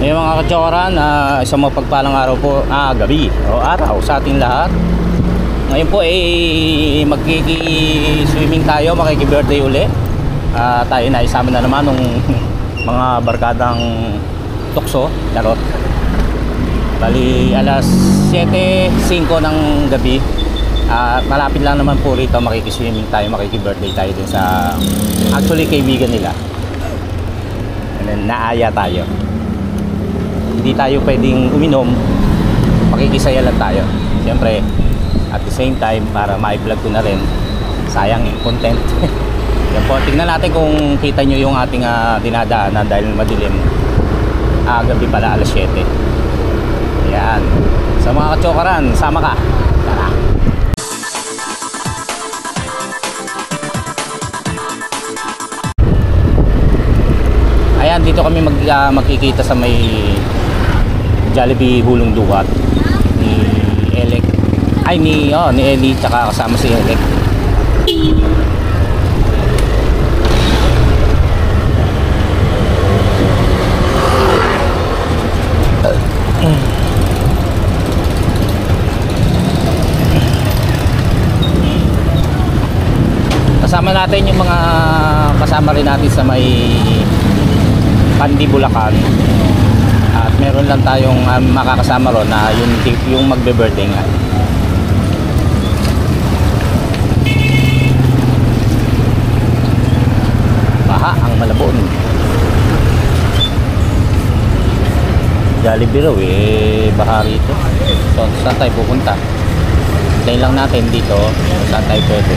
Ngayon mga katsokaran, isang mapagpalang araw po, gabi o araw sa ating lahat. Ngayon po magkiki-swimming tayo, makiki-birthday uli. Tayo na isama na naman ng mga barkadang tukso, larot. Bali alas 7:05 ng gabi. Malapit lang naman po rito, makiki-swimming tayo, makiki-birthday tayo din sa actually kaibigan nila. And then naaya tayo. Hindi tayo pwedeng uminom, makikisaya lang tayo. Siyempre, at the same time, para ma-vlog ko na rin, sayang yung content. Yan po, tignan natin kung kita nyo yung ating dinadaanan dahil madilim. Gabi pala, alas 7. Ayan. Sa mga katsokaran, sama ka. Tara. Ayan, dito kami magkikita sa may Jollibee Hulong Dukat ni Elec. Ay ni Eli, tsaka kasama si Elec. Kasama natin yung mga kasama rin natin sa may Pandi, Bulacan. At meron lang tayong makakasama ron na yung magbe-birthday nga. Baha ang Malabon. Jollibee raw baha rito. So saan tayo pupunta? Hintayin lang natin dito saan tayo pwede.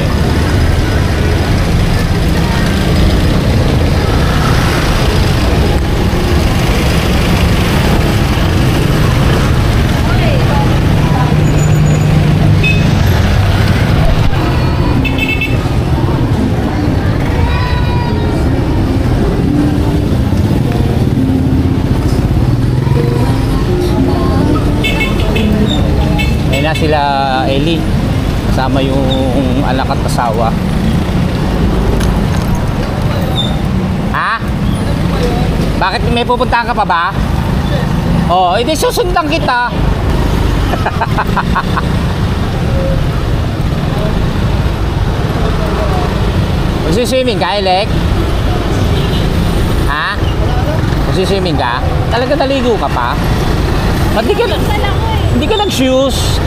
Na sila Eli kasama yung anak at asawa. Bakit may pupuntahan ka pa ba? Hindi susundan kita. Magsiswimming ka, Elec? Magsiswimming ka? Talaga naligo ka pa? Ba't hindi ka nag-shoes?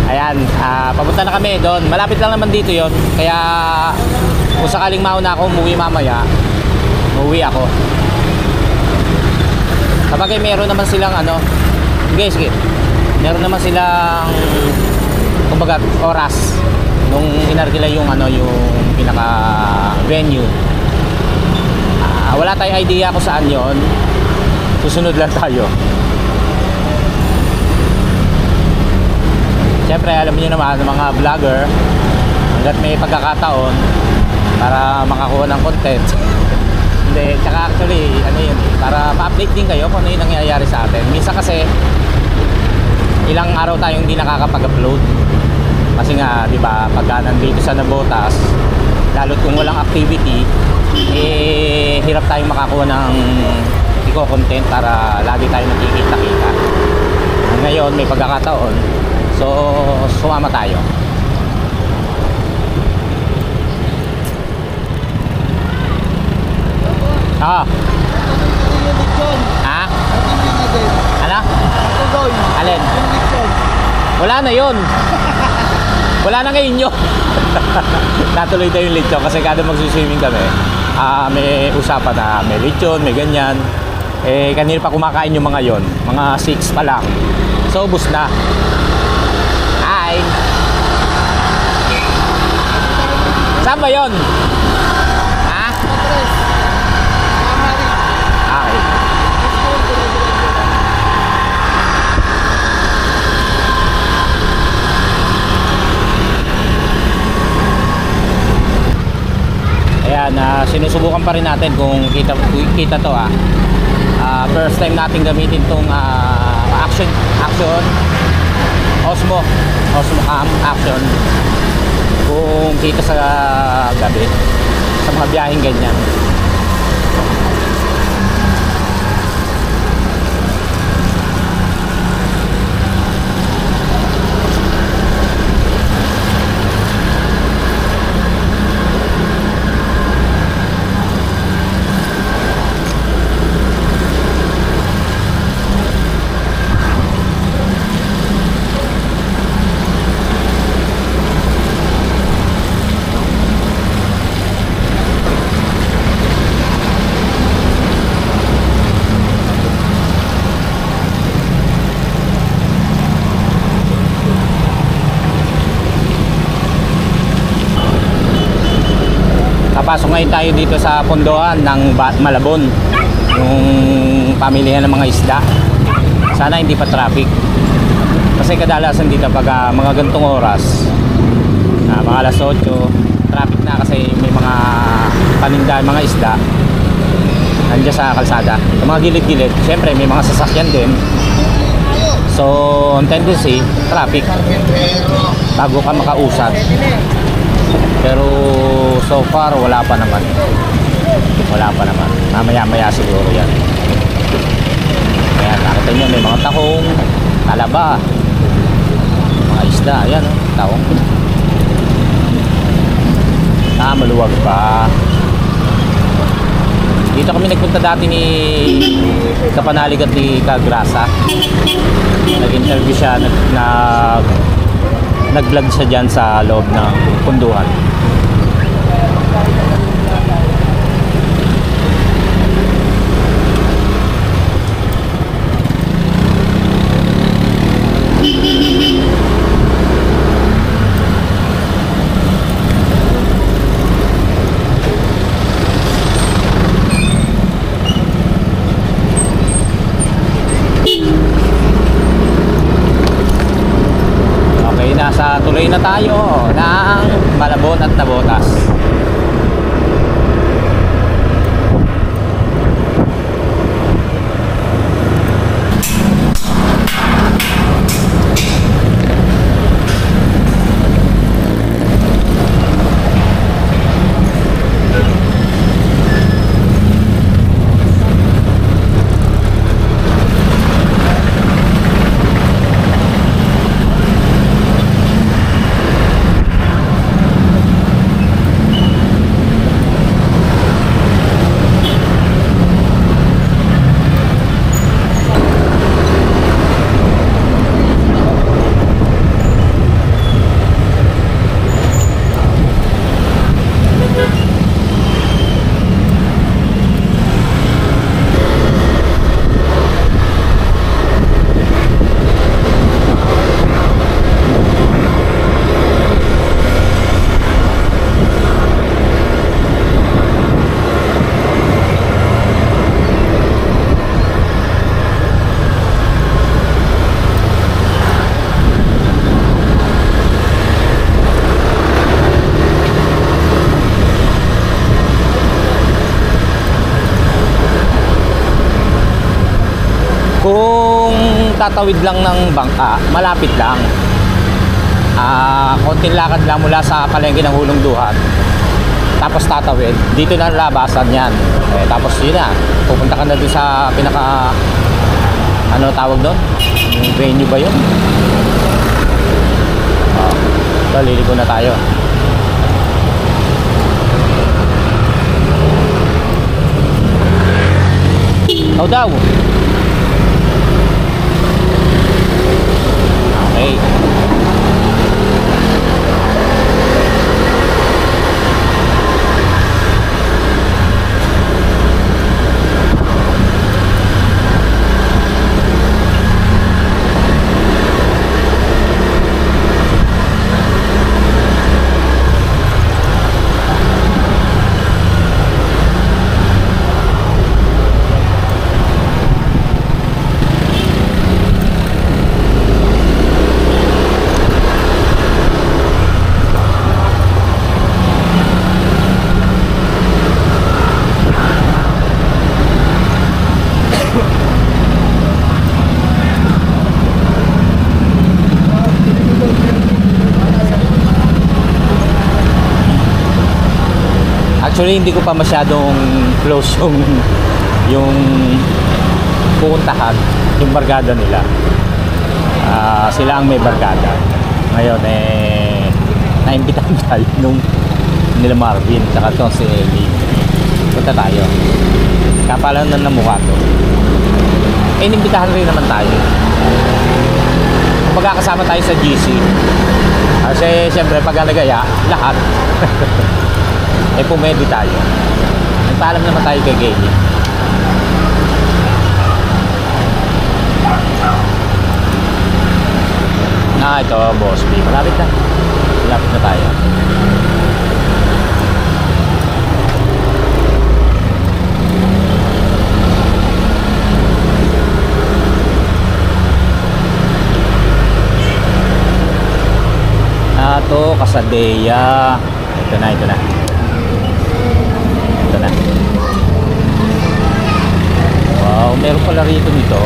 Ayan, papunta na kami doon. Malapit lang naman dito yon. Kaya kung sakaling mauna ako umuwi mamaya, umuwi ako. Kapag meron naman silang sige, meron naman silang kumbaga oras nung inarkila yung yung pinaka venue. Wala tayong idea kung saan yon. Susunod lang tayo. Siyempre alam niyo naman mga vlogger, hanggat may pagkakataon para makakuha ng content. Hindi, tsaka actually yun, para ma-update din kayo kung ano yung nangyayari sa atin. Minsan kasi ilang araw tayong hindi nakakapag-upload. Kasi nga, di ba, pagka nandito sa Navotas, lalo't kung walang activity, hirap tayong makakuha ng content para lagi tayo nakikita-kita. Ngayon may pagkakataon, so sumama tayo. Ano? Alin? Wala na yun. Wala na ngayon yun. Natuloy tayo yung lechon kasi kada magsiswimming kami, may usapan na may lechon, may ganyan. Kanina pa kumakain yung mga yon, mga 6 pa lang. So ubos na. Hi. Saan ba yun? Okay. Ayan, sinusubukan pa rin natin kung kita to first time natin gamitin tong action Osmo Cam action kung kita sa gabi sa mga biyaheng ganyan. papasok ngayon tayo dito sa pondohan ng Malabon, yung pamilihan ng mga isda. Sana hindi pa traffic, kasi kadalasan dito pag mga gantong oras, mga alas 8, traffic na, kasi may mga paninda, mga isda nandiyan sa kalsada, sa mga gilid-gilid. Siyempre may mga sasakyan din, so on tendency traffic bago ka makausad. Pero so far wala pa naman, mamaya siguro yan. Ayan, nakita nyo may mga tahong, talaba, mga isda. Ayan, tahong. Maluwag pa. Dito kami nagpunta dati ni Kapanalig at ni Kagrasa. Nag-interview siya, nag-vlog siya dyan sa loob ng punduhan. Nasa tuloy na tayo ng Malabon at Navotas. Kung tatawid lang ng bangka, malapit lang. Konting lakad lang mula sa palengke ng Hulong Duhat. Tapos tatawid, dito na labasan yan. Tapos yun na, pupunta ka na doon sa pinaka, ano tawag doon? Yung venue ba yun? Liligo na tayo. Ikaw daw. Okay. Actually, hindi ko pa masyadong close yung pupuntahan, yung barkada nila. Sila ang may barkada. Ngayon, naimbitahan tayo nung nila Marvin, tsaka itong si Ellie. Punta tayo. Kapalan na ng mukha to. Inimbitahan rin naman tayo. Magkakasama tayo sa GC. Kasi siyempre, pag nagaya, lahat. Pumedi tayo. Nagpaalam naman tayo kay Gayle. Ito, Boss B. Malapit na tayo. Casadea. Ito na. Ito na. Wow, meron pala rito nito.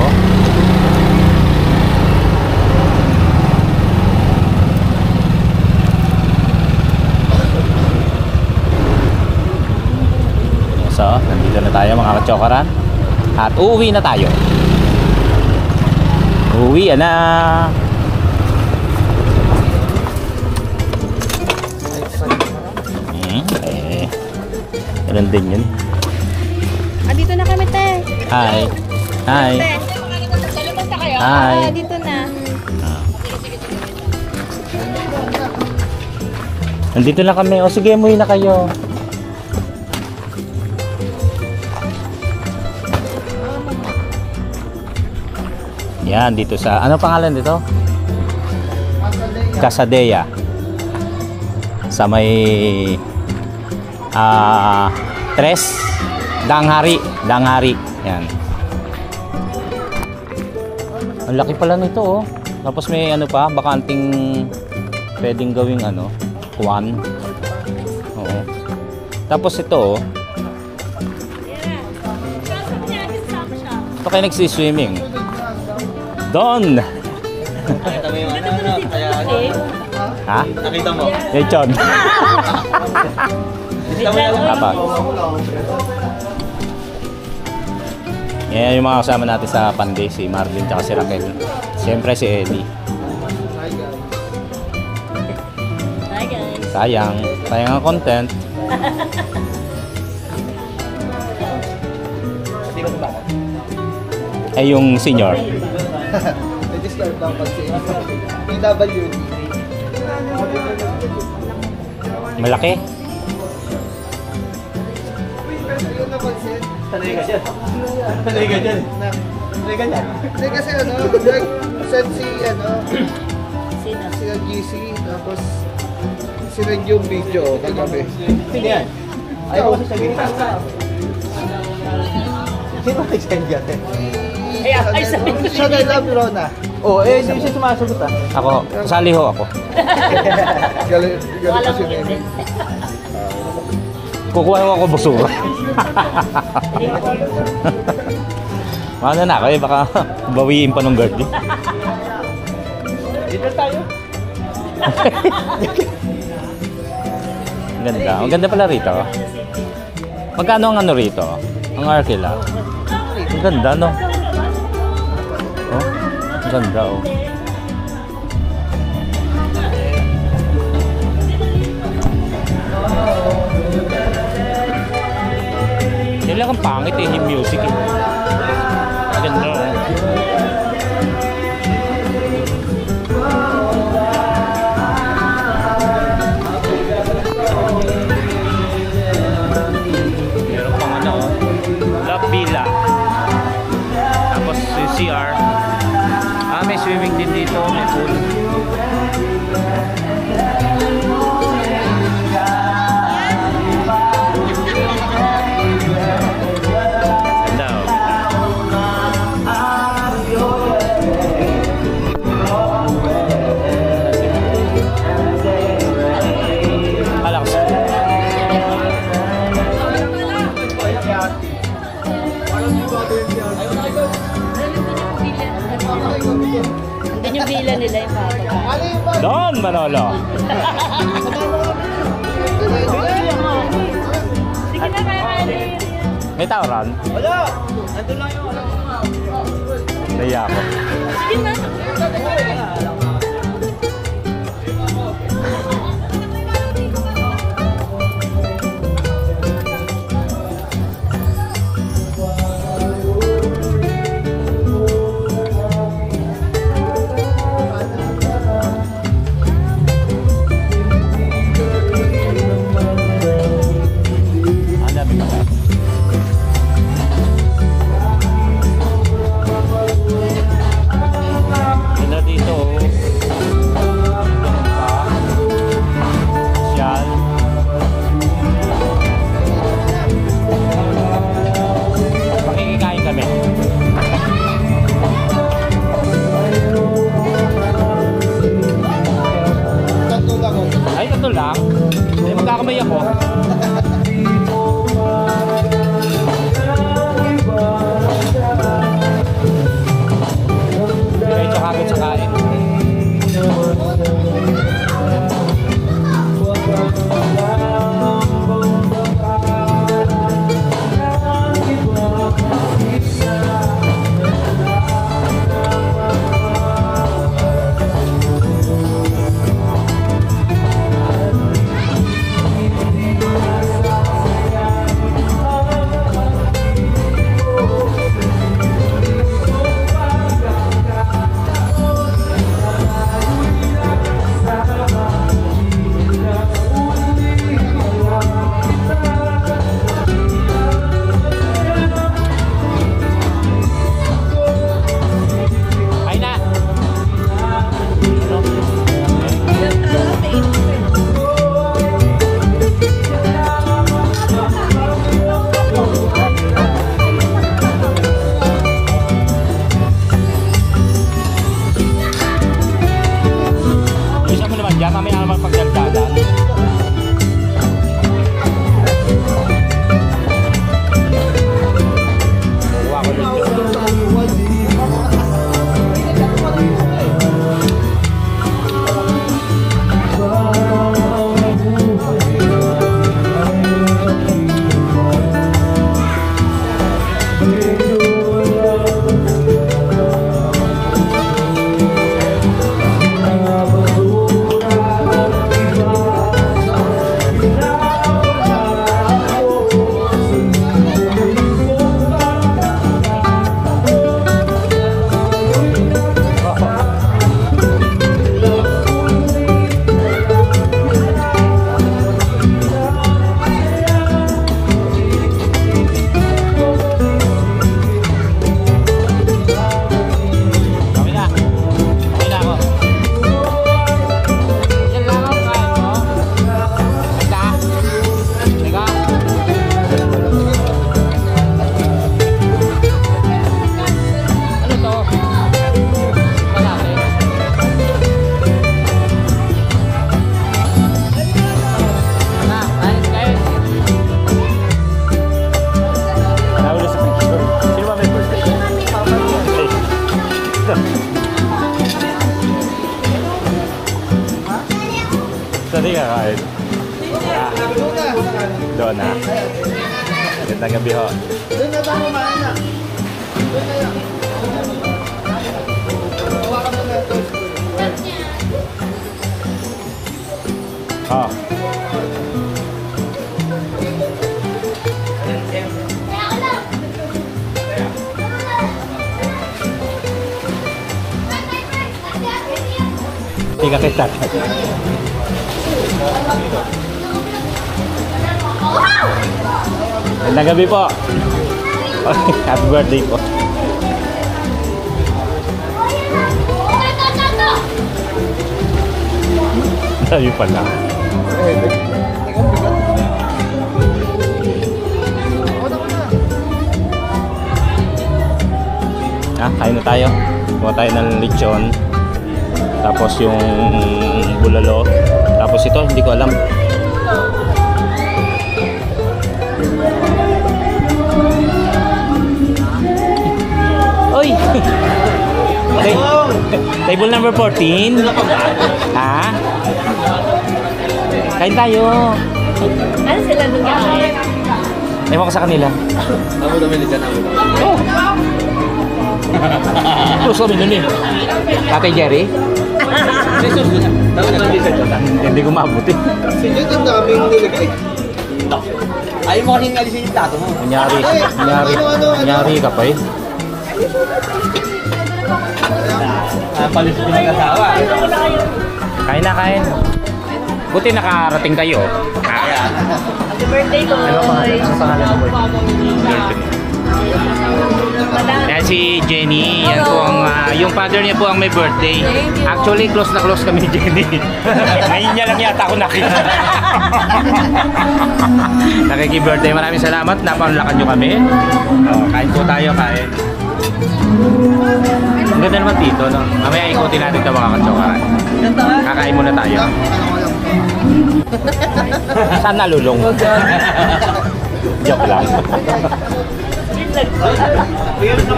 So, nandito na tayo mga kachokaran. At uuwi na tayo. Uuwi na. Ganun din yun. Dito na kami, te. Hi. Hi. Hi. Dito na. Nandito na kami. O sige, umuwi na kayo. Yan, dito sa... Ano pangalan dito? Casadea. Sa may... Tres Danghari. Yan. Ang laki pala nito, oh. Tapos may ano pa, bakanting pwedeng gawing ano, kwan. Oo. Tapos ito, oh. Ito kayo nagsiswimming. Don! Nakita mo yung ano, kaya... Ha? Nakita mo? Lechon. Nakita mo yung Papa. Yan yung mga kasama natin sa Panday, si Marvin at si Raquel. Siyempre si Eddie. Hi, guys. Sayang ang content. Ay yung senior. discard lang kasi PWD. Malaki. Yung napansin? Sanay ka dyan. Sanay ka dyan. Sanay ka dyan. Hindi kasi ano, nag-send si GC, tapos sinend yung video kagabi. Sino yan? Ayaw ko sa gitna. Sino nag-send dyan? Ay, sabi ko Siya na love Rona. Oo, hindi siya sumasagot ah. Ako, kasali ho ako. Galing pa si Nemi. Kukuha ko ako busura. Ano na kayo, baka bawiin pa ng guard. Dito tayo. Ang ganda. Ang ganda pala rito. Magkano ang ano rito? Ang Arkila. Ang ganda, no? Oh, ang ganda, oh. Yan lang ang pangit eh, yung music eh. Ang ganda, oh. Meron pang ano, Love Villa. Tapos yung CR. May swimming din dito, may pool. Ganda, oh. Palakas. Andun yung villa nila yung papa. Don Manolo. Sige na, kaya May tao ron? Wala! Andun lang yung ano. Naiya ako. Sige na. Ang dami pala. Ganda dito, oh. kakain. Doon na. Magandang gabi ho. Doon na ba kumain na? Doon na yan. Hawakan mo na ito. Oh. Tiga kita. Magandang gabi po. Happy birthday po. Dami pala. Kain na tayo. Kuha tayo ng lechon. Tapos yung bulalo. Tapos ito, hindi ko alam. Oy! Table number 14. Ha? Kain tayo. Ano sila doon kakain? Ewan ko sa kanila. Ako dami dyan ako. Oh! Close kami nun eh. Tatay Jerry? Jesus ko na. Tawag na lang dito. Hindi ko mabuti. Sige, ang daming nilagay. Ayaw mo kasing alisin yung plato mo. Kunyari ka pa eh. Palis din ang asawa. Kain na, kain. Buti nakarating kayo. Happy birthday ko. Ano pangalan mo? Yan si Jenny. Yan po ang, yung father niya po ang may birthday. Actually, close na close kami ni Jenny. Ngayon niya lang yata ako nakita. Nakiki-birthday. Maraming salamat. Napanlakan nyo kami. Kain po tayo, kain. Ang ganda naman dito, no? Mamaya ikutin natin ito mga katsokaran. Kakain muna tayo. Saan nalulong? Joke lang.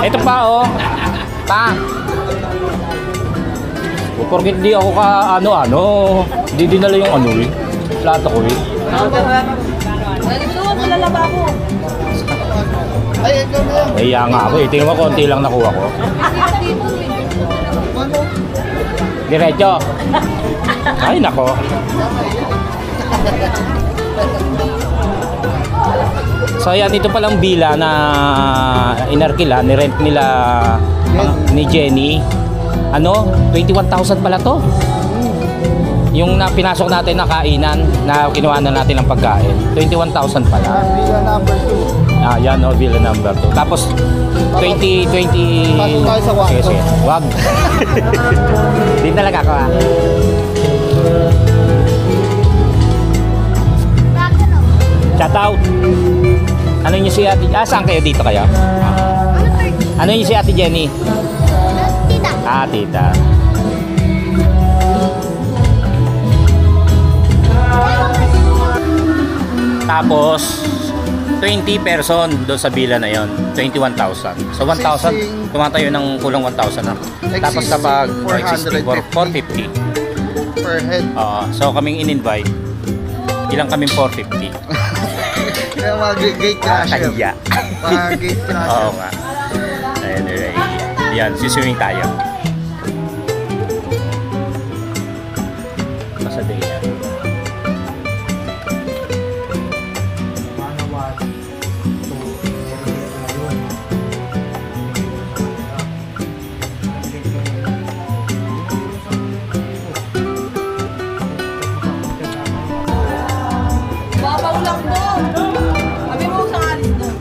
Ito pa, oh. Pa. Porkit di ako ka ano-ano. Di dinala yung ano eh. Plato ko eh. Gusto mo lalaba ko. Ay, ikaw na yan. Iya nga ako eh. Tingnan mo, konti lang nakuha ko. Diretso. Ay, nako. So yan, ito palang villa na inarkila, ni-rent nila ni Jenny. Ano? 21,000 pala to. Yung pinasok natin na kainan, na kinuha na natin ng pagkain. 21,000 pala. Villa number 2. Yan o, villa number 2. Tapos 20. Pasok tayo sa kwarto. Sige. Wag. Di talaga ako ha. Shout out. Ano niyo si Ate? Saan kayo dito kayo? Ano niyo si Ate Jenny? Tita. Tita. Tapos 20 person doon sa villa na yon, 21,000. So 1,000, tumatayo ng kulang 1,000 na. Tapos kapag 450 per head. So kaming in-invite, ilang kaming 450. Kaya mga gate crasher. Kaya. Mga gate crasher. Oo nga. Anyway, yan, siswimming tayo. Masaday yan. Babaulang doon. Sabi mo sa alis doon.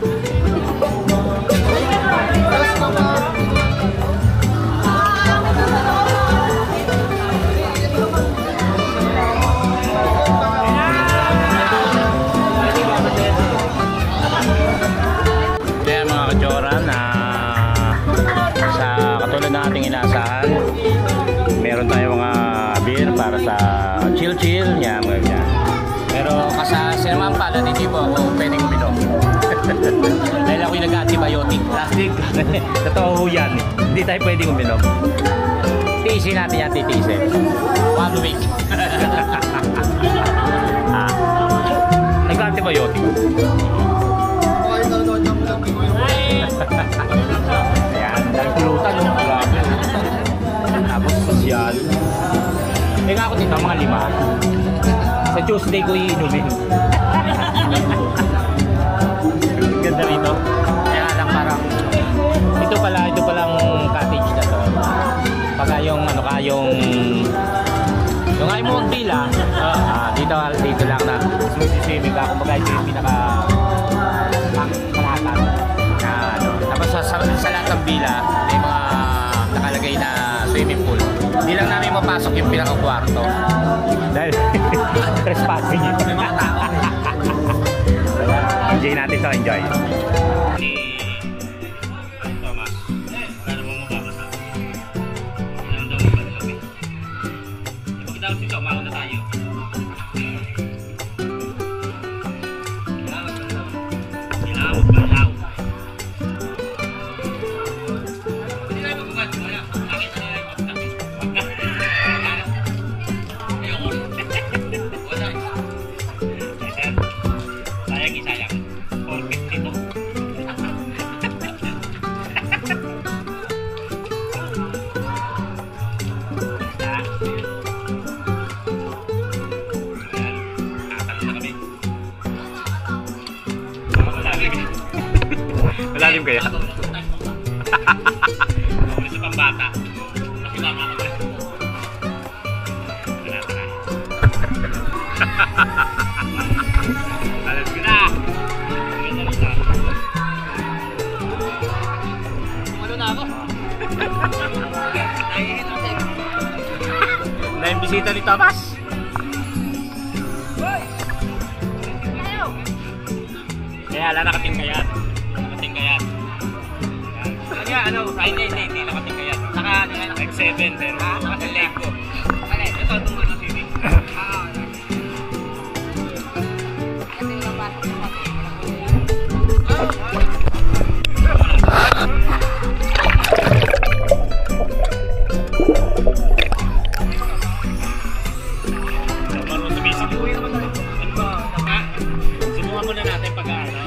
Kaya mga kajoran, sa katulad ng ating inaasahan, meron tayong mga beer para sa chill-chill. Yan, mga ganyan. Pero kasasinaman pala, hindi po ako pwedeng uminom. Dahil ako'y nag-antibiotic. Plastic. Totoo ho yan. Hindi tayo pwedeng uminom. Tiisin natin yan, titiisin. 1 week. antibiotic. Okay, nanonood ng vlog ko yung Ayan, dahil pulutan, no? Grabe. Tapos sosyal. Teka ako dito, mga 5. Sa Tuesday ko iinumin. Ganda rito. Kaya lang parang ito palang cottage na to. Pagka yung ano ka, yung ayaw mo magpila, dito lang na swimming ka. Kumbaga ito yung pinaka kalahatan na ano. Tapos sa lahat ng bila may mga nakalagay na swimming pool. Hindi lang namin mapasok yung pinaka-kwarto dahil trespassing yun. May mga tao. Enjoy natin to, enjoy. Ni Thomas, paano mo mababasa? Ilang daw mo ba nilawin? Pag daw si Tom, ako na tayo. Ilawag ba? Ilawag. Hindi na magbukas. Wala. Nakita nila yung magbukas. Wag na. Ayoko. Wala. Sir, sayang isayang. 450 to. Malalim kaya? Ulit sa pambata. Kasi mama ko rin. Tara. Alas ko na! Ano na ako? Na yung bisita ni Thomas. Kaya ala nakating kayat. Kaya ano, hindi nakating kayat. Naka X7 pero naka leg ko. Ito tungkol na swimming. Ito yung pasok sa Marunong sumisip. Subukan muna natin pag-aaral.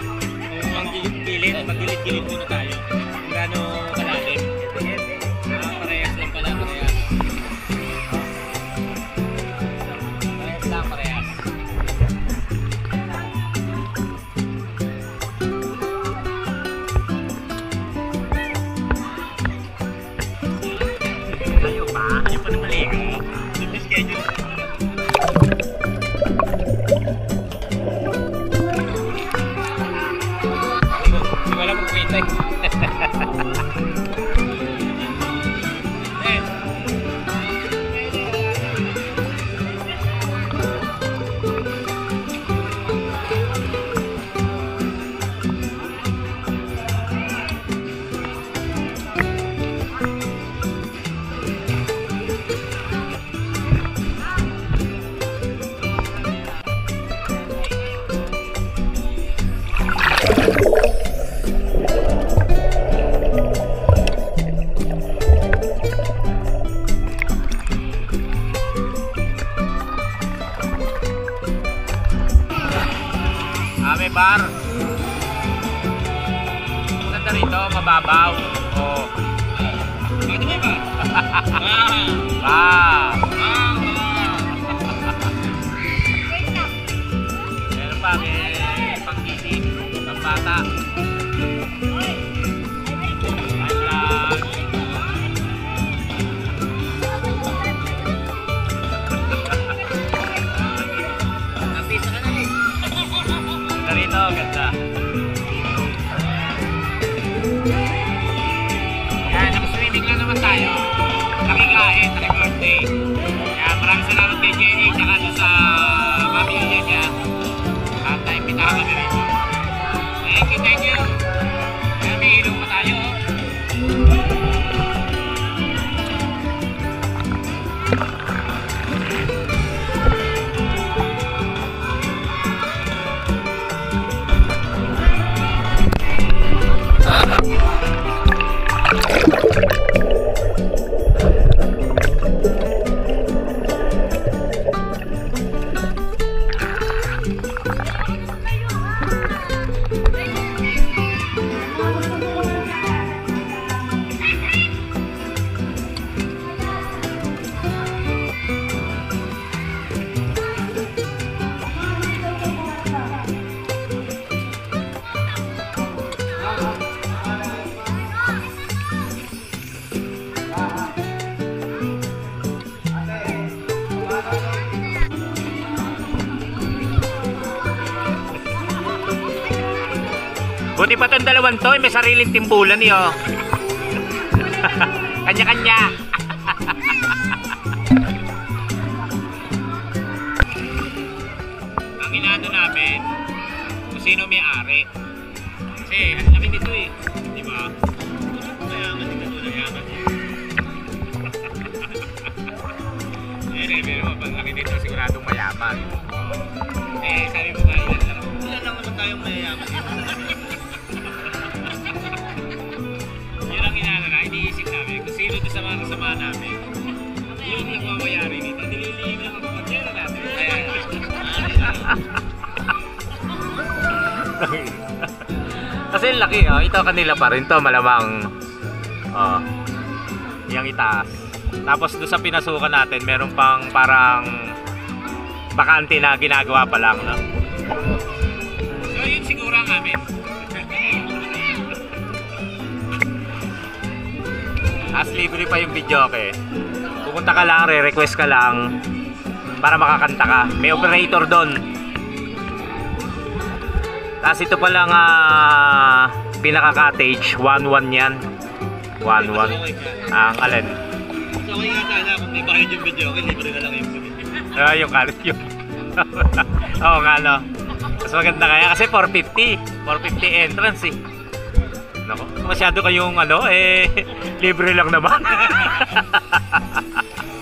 Kung ang maggilit-gilit muna tayo. Kung gaano kalalim. Parehas lang pala, parehas. Parehas. Ayaw pa na maligo. Hindi schedule. Wala pong kwenta eh. May bar. Ganda rito, mababaw. Oh. Ano ba ba? Meron pa may pang-isip, pang-bata. Rito, ganda. Yan, naka-swimming lang naman tayo. Nakikain, naka-birthday. Kaya maraming salamat kay Jenny tsaka sa pamilya niya. At naimbitahan kami rito. Thank you. Buti pa itong dalawang to, may sariling timbulan niyo. Kanya-kanya. Ang inano namin, kung sino may ari. Kasi ang laki nito eh. Di ba? Mayaman din ito, mayaman eh. Pero pag laki nito, siguradong mayaman. Eh, sabi mo ba, ilan lang naman tayong mayayaman dito. Yun ang inano na, iniisip namin. Kung sino doon sa mga kasama namin, yun yung mamayari nito. Nililihim lang ang pagkera natin. Kasi laki, oh. Ito kanila pa rin to, malamang. Oh. Yung itaas. Tapos doon sa pinasukan natin, meron pang parang bakante na ginagawa pa lang, no? So yun siguro ang amin. As libre pa yung video, okay? Pupunta ka lang, re-request ka lang para makakanta ka. May operator doon. Tapos ito pa lang pinaka-cottage, 1-1 yan. 1-1. Ang alin? So okay nga sana kung may bayad yung video, okay, libre na lang yung video. Yung kalit yun. Oo nga, no? Mas maganda kaya kasi 450 entrance eh. Nako, masyado kayong libre lang naman.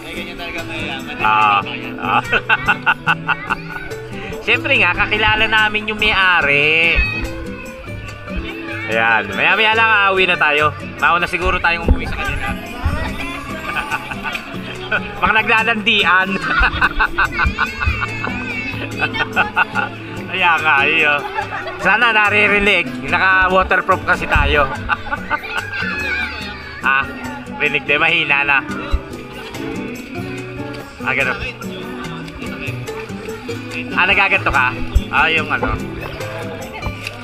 Ay, ganyan talaga mayayaman. Siyempre nga, kakilala namin yung may-ari. Ayan, maya-maya lang uuwi na tayo. Mauna siguro tayong umuwi sa kanila. Mga naglalandian. Kaya nga, iyo. Sana naririnig. Naka-waterproof kasi tayo. Rinig din. Mahina na. Ganun. Nagaganto ka? Yung ano.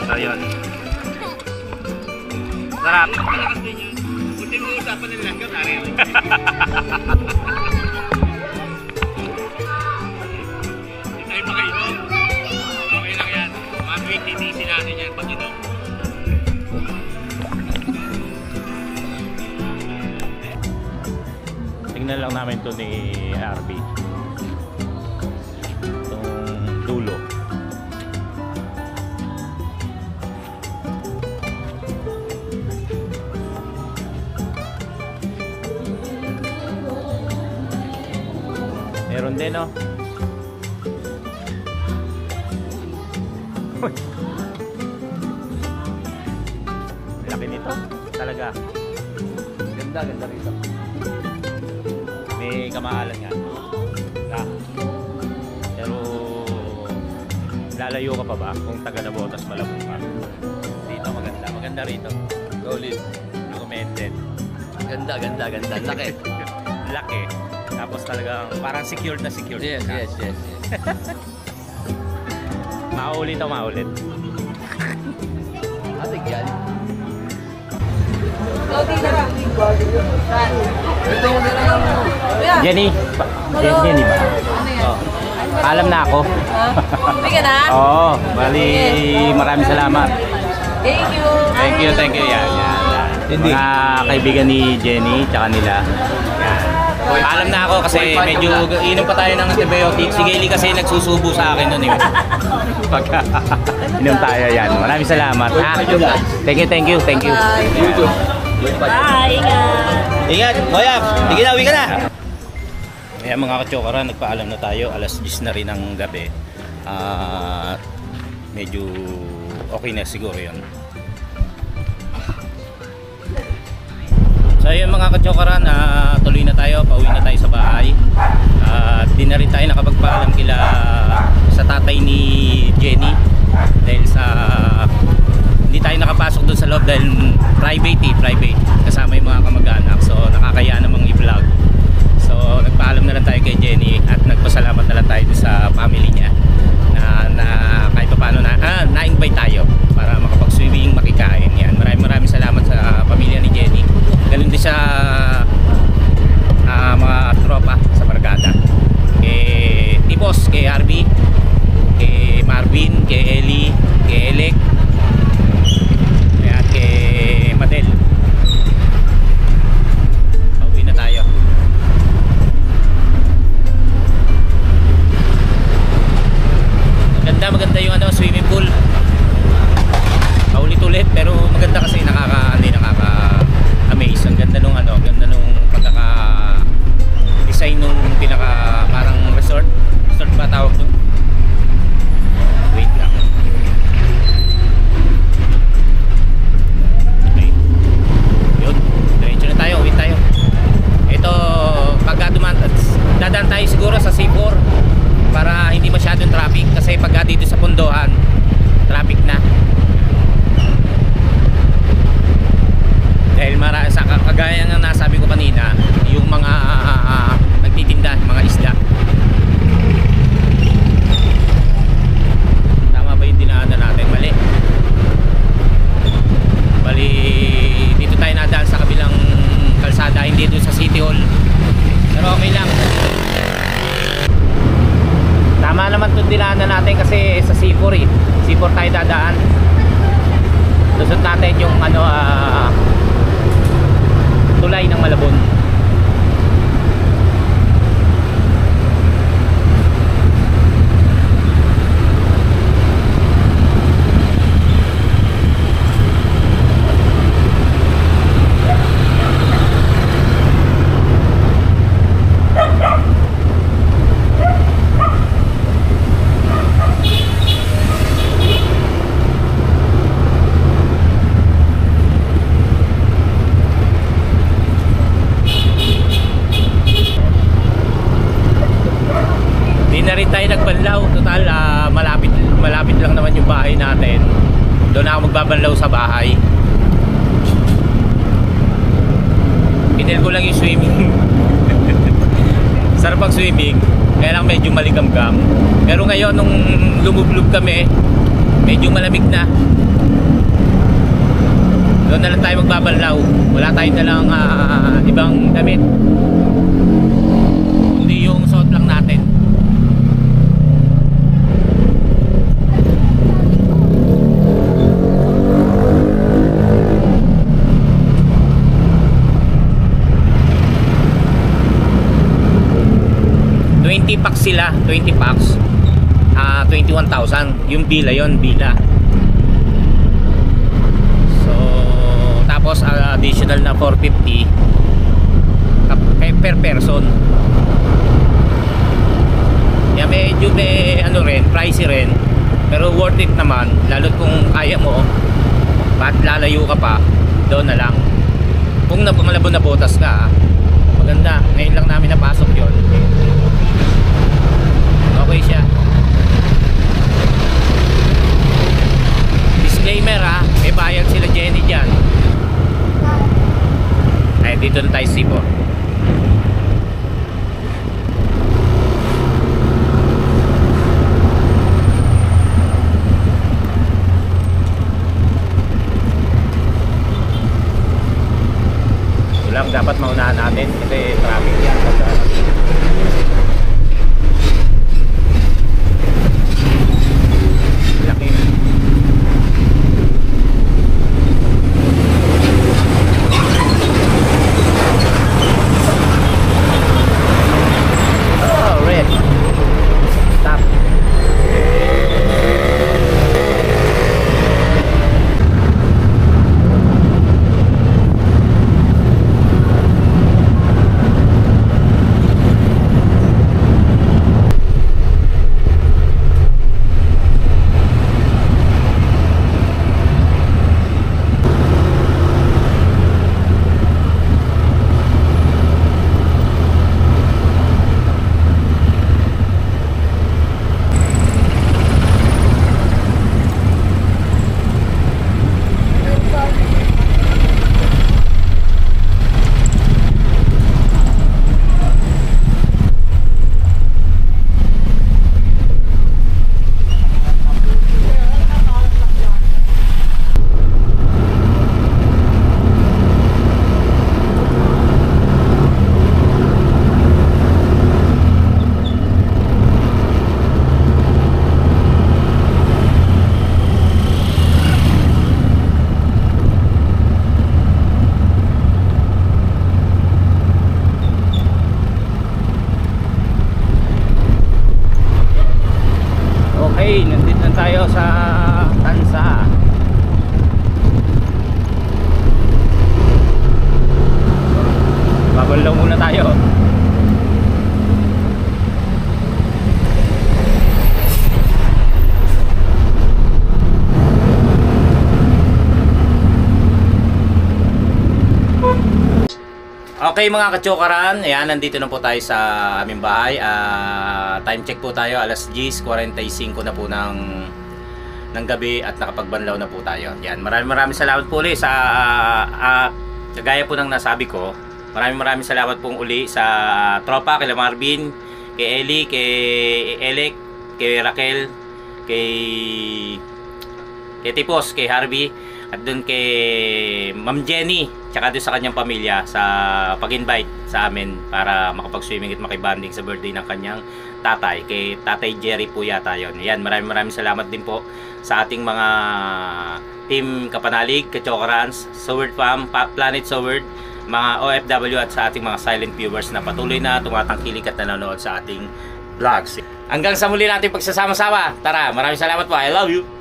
So, yun. Sarap. Kunti mo usapan nila. Kunti. Okay lang yan. 1 week titisin natin yan pag inom. Tingnan lang namin to ni RB. Itong dulo. Meron din, no? Laki nito talaga. Ganda rito. May kamahalan nga. Pero lalayo ka pa ba kung taga Nabotas Malabon ka? Dito maganda rito. Solid. Recommended. Ganda. Laki. Laki. Tapos talagang parang secured na secured. Yes. Maulit. Atik yan. Jenny ba? Oh. Alam na ako. Hindi ka na? Oo. Bali, maraming salamat. Thank you. Thank you. Yan. Mga kaibigan ni Jenny, tsaka nila. Yan. Alam na ako kasi medyo inom pa tayo ng antibiotics. Si Gailey kasi nagsusubo sa akin nun eh. Pagka inom tayo yan. Maraming salamat. Thank you. Bye, Ingat, Moyab. Sige na, uwi ka na. Kaya mga katsokara, nagpaalam na tayo. Alas 10 na rin ng gabi. Medyo okay na siguro yun. So yun mga katsokara, tuloy na tayo. Pauwi na tayo sa bahay. Di na rin tayo nakapagpaalam sa tatay ni Jenny. Dahil hindi tayo nakapasok doon sa loob dahil private kasama yung mga kamag-anak, so nakakaya namang i-vlog. So nagpaalam na lang tayo kay Jenny at nagpasalamat na lang tayo sa family niya na kahit pa paano na-invite tayo para makapag-swimming, makikain yan. Maraming salamat sa pamilya ni Jenny, ganun din sa mga tropa sa barkada, kay Tipos, kay RB, kay Marvin, kay Ellie, kay Elec, ikot natin yung ano, tulay ng Malabon. Na rin tayo nagbanlaw. Total, malapit lang naman yung bahay natin. Doon ako magbabanlaw sa bahay. Pinil ko lang yung swimming. Sarap ang swimming, kaya lang medyo maligamgam. Pero ngayon nung lumublob kami, medyo malamig na. Doon na lang tayo magbabanlaw. Wala tayong dalang ibang damit, kundi yung suot lang natin. Packs sila, 20 packs, 21,000 yung bila, yon bila. So tapos additional na 450 per person. Kaya medyo may ano rin, pricey rin, pero worth it naman, lalo kung kaya mo at lalayo ka pa, doon na lang. Kung Malabon na botas ka, maganda. Ngayon lang namin napasok yon. Okay siya. Disclaimer may bayad sila Jenny dyan. Ay, dito na tayo Sipor. Ito lang dapat maunahan natin kasi traffic yan. tayo sa Tansa. Babalaw muna tayo. Okay mga kachokaran, ayan, nandito na po tayo sa aming bahay. Time check po tayo, alas 10:45 na po ng gabi at nakapagbanlaw na po tayo. Yan, maraming salamat po ulit sa gaya po ng nasabi ko. Maraming salamat po uli sa tropa, kay Marvin, kay Eli, kay Elec, kay Raquel, kay Tipos, kay Harvey. At doon kay Ma'am Jenny, tsaka doon sa kanyang pamilya sa pag-invite sa amin para makapag-swimming at makibanding sa birthday ng kanyang tatay. Kay Tatay Jerry po yata yun. Yan, maraming salamat din po sa ating mga Team Kapanalig, Kachokarans, Soward Fam, Planet Soward, mga OFW at sa ating mga silent viewers na patuloy na tumatangkilik at nanonood sa ating vlogs. Hanggang sa muli natin pagsasama-sama. Tara, maraming salamat po. I love you!